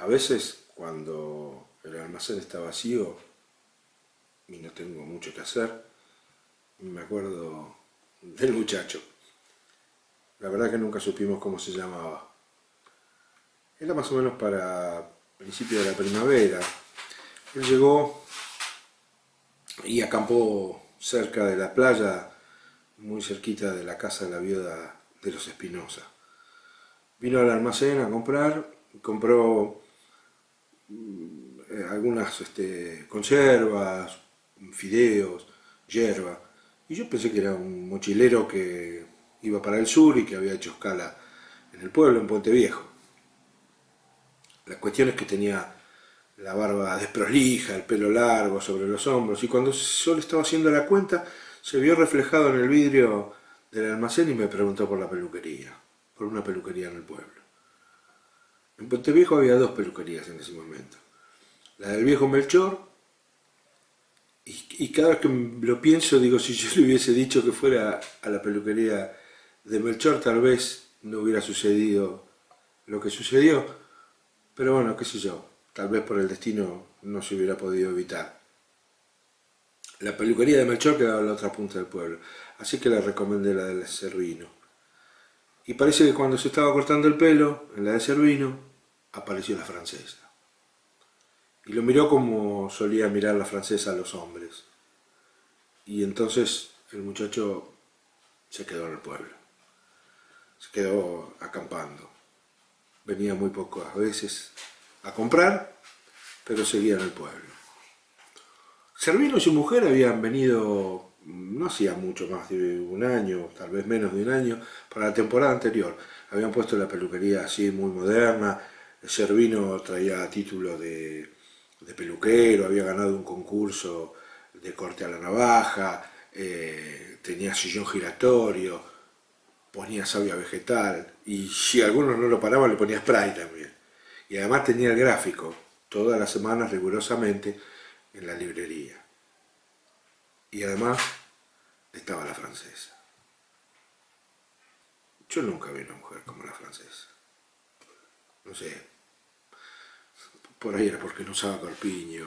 A veces cuando el almacén está vacío y no tengo mucho que hacer, me acuerdo del muchacho. La verdad que nunca supimos cómo se llamaba. Era más o menos para principio de la primavera. Él llegó y acampó cerca de la playa, muy cerquita de la casa de la viuda de los Espinosa. Vino al almacén a comprar, compró algunas conservas, fideos, yerba. Y yo pensé que era un mochilero que iba para el sur y que había hecho escala en el pueblo, en Puente Viejo. La cuestión es que tenía la barba desprolija, el pelo largo sobre los hombros, y cuando yo le estaba haciendo la cuenta, se vio reflejado en el vidrio del almacén y me preguntó por la peluquería, por una peluquería en el pueblo. En Puente Viejo había dos peluquerías en ese momento. La del viejo Melchor, y cada vez que lo pienso, digo, si yo le hubiese dicho que fuera a la peluquería de Melchor, tal vez no hubiera sucedido lo que sucedió, pero bueno, qué sé yo, tal vez por el destino no se hubiera podido evitar. La peluquería de Melchor quedaba en la otra punta del pueblo, así que le recomendé la del Cervino. Y parece que cuando se estaba cortando el pelo, en la de Cervino, apareció la francesa. Y lo miró como solía mirar la francesa a los hombres. Y entonces el muchacho se quedó en el pueblo, se quedó acampando. Venía muy pocas veces a comprar, pero seguía en el pueblo. Servino y su mujer habían venido, no hacía mucho más de un año, tal vez menos de un año, para la temporada anterior. Habían puesto la peluquería así muy moderna. Servino traía título de peluquero, había ganado un concurso de corte a la navaja, tenía sillón giratorio, ponía savia vegetal, y si algunos no lo paraban le ponía spray también. Y además tenía el gráfico todas las semanas rigurosamente en la librería. Y además estaba la francesa. Yo nunca vi una mujer como la francesa. No sé, por ahí era porque no usaba corpiño.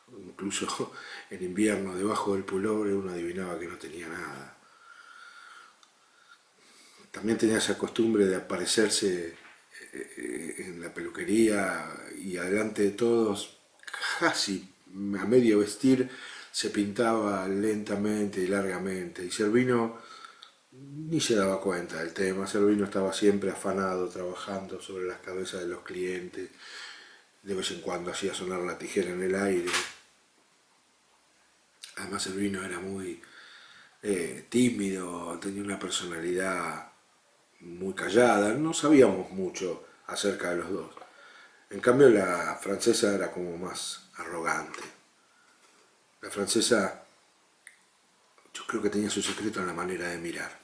Incluso en invierno debajo del pullover uno adivinaba que no tenía nada. También tenía esa costumbre de aparecerse en la peluquería y adelante de todos, casi a medio vestir, se pintaba lentamente y largamente. Y Servino ni se daba cuenta del tema. Servino estaba siempre afanado, trabajando sobre las cabezas de los clientes. De vez en cuando hacía sonar la tijera en el aire. Además Servino era muy tímido, tenía una personalidad muy callada, no sabíamos mucho acerca de los dos. En cambio la francesa era como más arrogante. La francesa yo creo que tenía su secreto en la manera de mirar.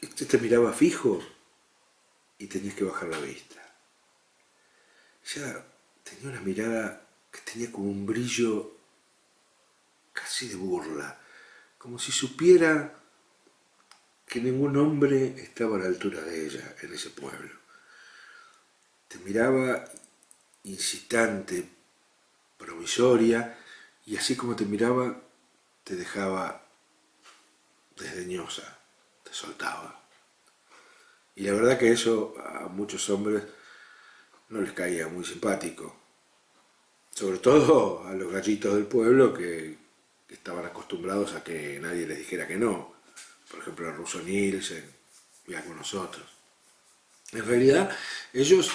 Este te miraba fijo y tenías que bajar la vista. Ella tenía una mirada que tenía como un brillo casi de burla, como si supiera que ningún hombre estaba a la altura de ella en ese pueblo. Te miraba incitante, provisoria, y así como te miraba, te dejaba desdeñosa, te soltaba. Y la verdad que eso a muchos hombres no les caía muy simpático. Sobre todo a los gallitos del pueblo que estaban acostumbrados a que nadie les dijera que no. Por ejemplo, a Russo Nielsen y algunos otros. En realidad, ellos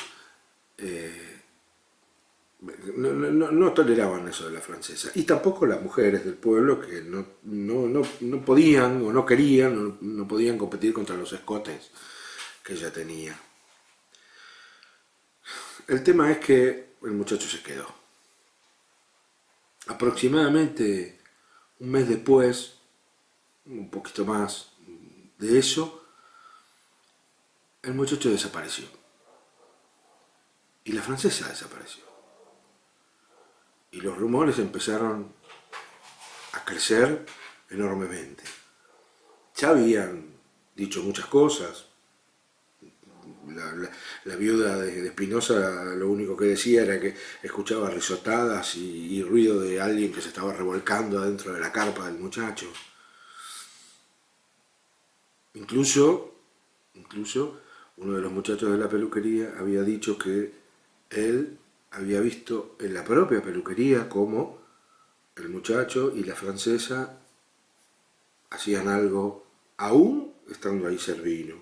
no toleraban eso de la francesa. Y tampoco las mujeres del pueblo que no podían o no querían, no podían competir contra los escotes que ella tenía. El tema es que el muchacho se quedó. Aproximadamente un mes después, un poquito más de eso, el muchacho desapareció. Y la francesa desapareció. Y los rumores empezaron a crecer enormemente. Ya habían dicho muchas cosas, La viuda de Espinosa lo único que decía era que escuchaba risotadas y ruido de alguien que se estaba revolcando adentro de la carpa del muchacho. Incluso uno de los muchachos de la peluquería había dicho que él había visto en la propia peluquería cómo el muchacho y la francesa hacían algo, aún estando ahí Servino,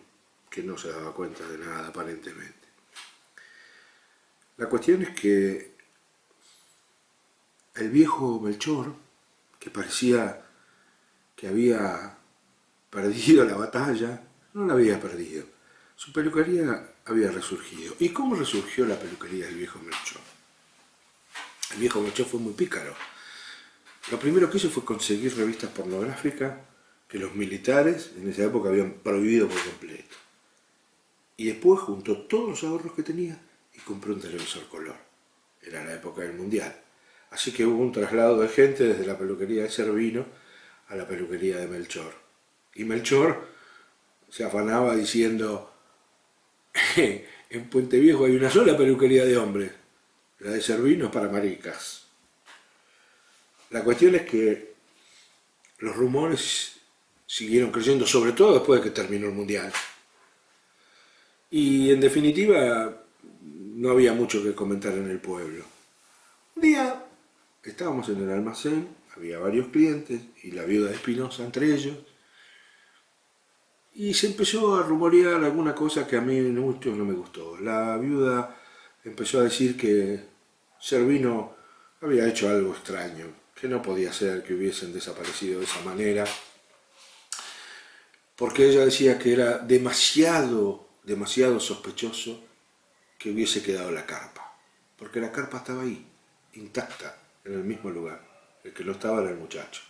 que no se daba cuenta de nada aparentemente. La cuestión es que el viejo Melchor, que parecía que había perdido la batalla, no la había perdido. Su peluquería había resurgido. ¿Y cómo resurgió la peluquería del viejo Melchor? El viejo Melchor fue muy pícaro. Lo primero que hizo fue conseguir revistas pornográficas que los militares en esa época habían prohibido por completo. Y después juntó todos los ahorros que tenía y compró un televisor color. Era la época del Mundial. Así que hubo un traslado de gente desde la peluquería de Servino a la peluquería de Melchor. Y Melchor se afanaba diciendo: en Puente Viejo hay una sola peluquería de hombres, la de Servino es para maricas. La cuestión es que los rumores siguieron creciendo, sobre todo después de que terminó el Mundial. Y en definitiva, no había mucho que comentar en el pueblo. Un día estábamos en el almacén, había varios clientes y la viuda de Espinosa entre ellos, y se empezó a rumorear alguna cosa que a mí mucho no me gustó. La viuda empezó a decir que Servino había hecho algo extraño, que no podía ser que hubiesen desaparecido de esa manera, porque ella decía que era demasiado sospechoso que hubiese quedado la carpa, porque la carpa estaba ahí, intacta, en el mismo lugar. El que no estaba era el muchacho.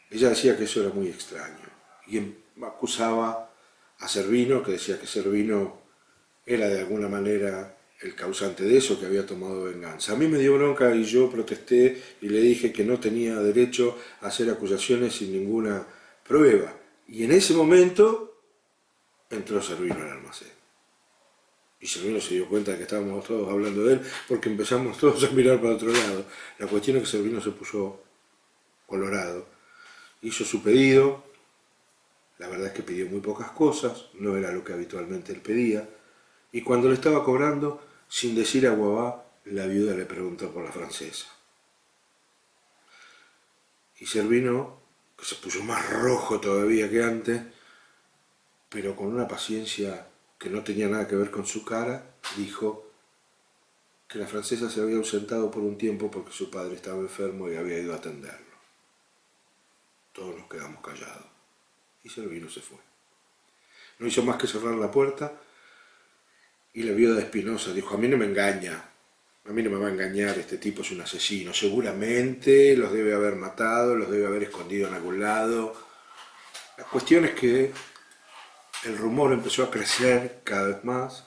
Ella decía que eso era muy extraño y acusaba a Servino, que decía que Servino era de alguna manera el causante de eso, que había tomado venganza. A mí me dio bronca y yo protesté y le dije que no tenía derecho a hacer acusaciones sin ninguna prueba. Y en ese momento entró Servino al almacén. Y Servino se dio cuenta de que estábamos todos hablando de él, porque empezamos todos a mirar para otro lado. La cuestión es que Servino se puso colorado, hizo su pedido. La verdad es que pidió muy pocas cosas, no era lo que habitualmente él pedía, y cuando le estaba cobrando, sin decir a Guabá, la viuda le preguntó por la francesa. Y Servino, que se puso más rojo todavía que antes, pero con una paciencia que no tenía nada que ver con su cara, dijo que la francesa se había ausentado por un tiempo porque su padre estaba enfermo y había ido a atenderlo. Todos nos quedamos callados y Servino se fue. No hizo más que cerrar la puerta y la viuda de Espinosa dijo: a mí no me engaña, a mí no me va a engañar, este tipo es un asesino, seguramente los debe haber matado, los debe haber escondido en algún lado. La cuestión es que el rumor empezó a crecer cada vez más,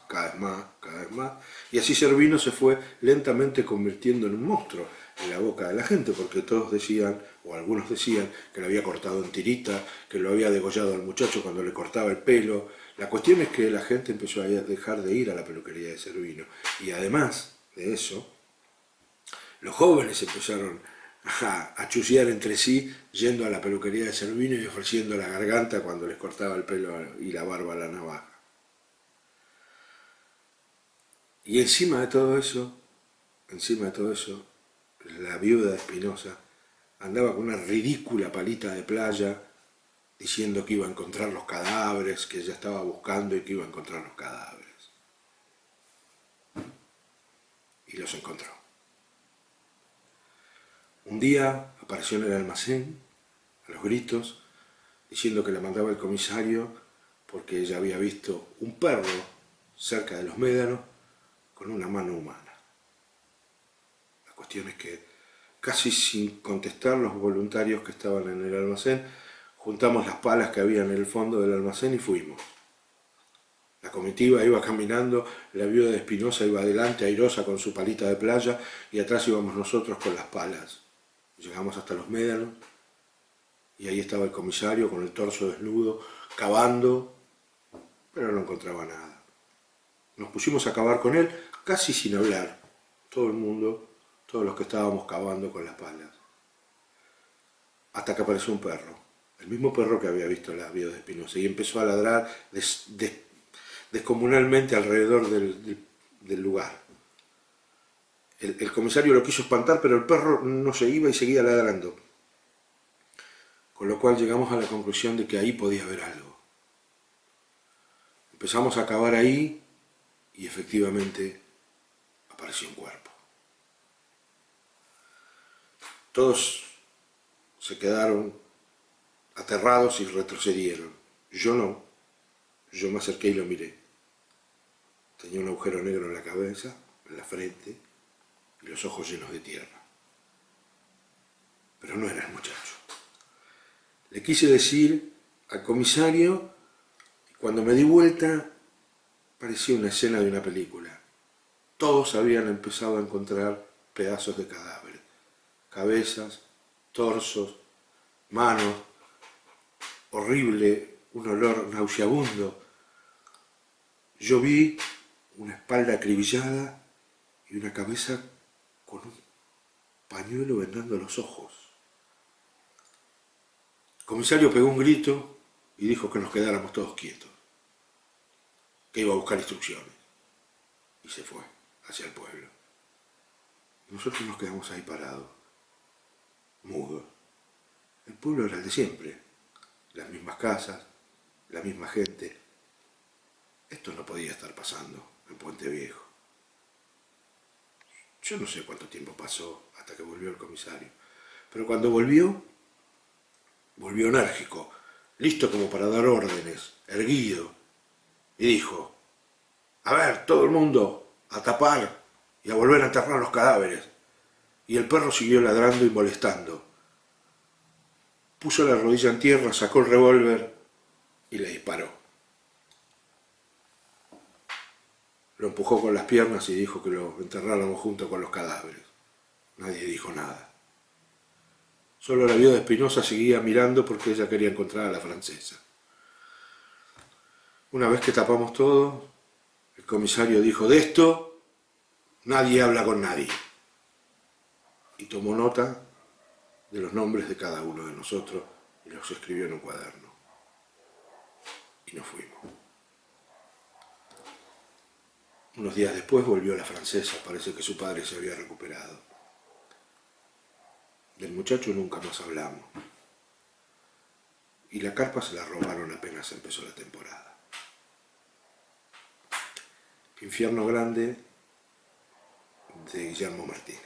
y así Servino se fue lentamente convirtiendo en un monstruo en la boca de la gente, porque todos decían, o algunos decían, que lo había cortado en tirita, que lo había degollado al muchacho cuando le cortaba el pelo. La cuestión es que la gente empezó a dejar de ir a la peluquería de Servino, y además de eso, los jóvenes empezaron a chusmear entre sí, yendo a la peluquería de Servino y ofreciendo la garganta cuando les cortaba el pelo y la barba a la navaja. Y encima de todo eso, la viuda de Espinosa andaba con una ridícula palita de playa diciendo que iba a encontrar los cadáveres, que ella estaba buscando y que iba a encontrar los cadáveres. Y los encontró. Un día apareció en el almacén, a los gritos, diciendo que la mandaba el comisario porque ella había visto un perro cerca de los médanos con una mano humana. La cuestión es que, casi sin contestar, los voluntarios que estaban en el almacén, juntamos las palas que había en el fondo del almacén y fuimos. La comitiva iba caminando, la viuda de Espinosa iba adelante, airosa con su palita de playa, y atrás íbamos nosotros con las palas. Llegamos hasta los médanos, y ahí estaba el comisario con el torso desnudo, cavando, pero no encontraba nada. Nos pusimos a cavar con él, casi sin hablar, todo el mundo, todos los que estábamos cavando con las palas. Hasta que apareció un perro, el mismo perro que había visto la vida de Espinosa, y empezó a ladrar descomunalmente alrededor del lugar. El comisario lo quiso espantar, pero el perro no se iba y seguía ladrando. Con lo cual llegamos a la conclusión de que ahí podía haber algo. Empezamos a cavar ahí y efectivamente apareció un cuerpo. Todos se quedaron aterrados y retrocedieron. Yo no. Yo me acerqué y lo miré. Tenía un agujero negro en la cabeza, en la frente, y los ojos llenos de tierra. Pero no era el muchacho. Le quise decir al comisario, y cuando me di vuelta, parecía una escena de una película. Todos habían empezado a encontrar pedazos de cadáver, cabezas, torsos, manos, horrible, un olor nauseabundo. Yo vi una espalda acribillada y una cabeza con un pañuelo vendando los ojos. El comisario pegó un grito y dijo que nos quedáramos todos quietos, que iba a buscar instrucciones, y se fue hacia el pueblo. Nosotros nos quedamos ahí parados, mudos. El pueblo era el de siempre, las mismas casas, la misma gente. Esto no podía estar pasando en Puente Viejo. Yo no sé cuánto tiempo pasó hasta que volvió el comisario, pero cuando volvió enérgico, listo como para dar órdenes, erguido, y dijo: a ver, todo el mundo, a tapar y a volver a enterrar los cadáveres. Y el perro siguió ladrando y molestando. Puso la rodilla en tierra, sacó el revólver y le disparó. Lo empujó con las piernas y dijo que lo enterráramos junto con los cadáveres. Nadie dijo nada. Solo la viuda Espinosa seguía mirando porque ella quería encontrar a la francesa. Una vez que tapamos todo, el comisario dijo: de esto nadie habla con nadie. Y tomó nota de los nombres de cada uno de nosotros y los escribió en un cuaderno. Y nos fuimos. Unos días después volvió la francesa, parece que su padre se había recuperado. Del muchacho nunca más hablamos. Y la carpa se la robaron apenas empezó la temporada. Infierno Grande, de Guillermo Martínez.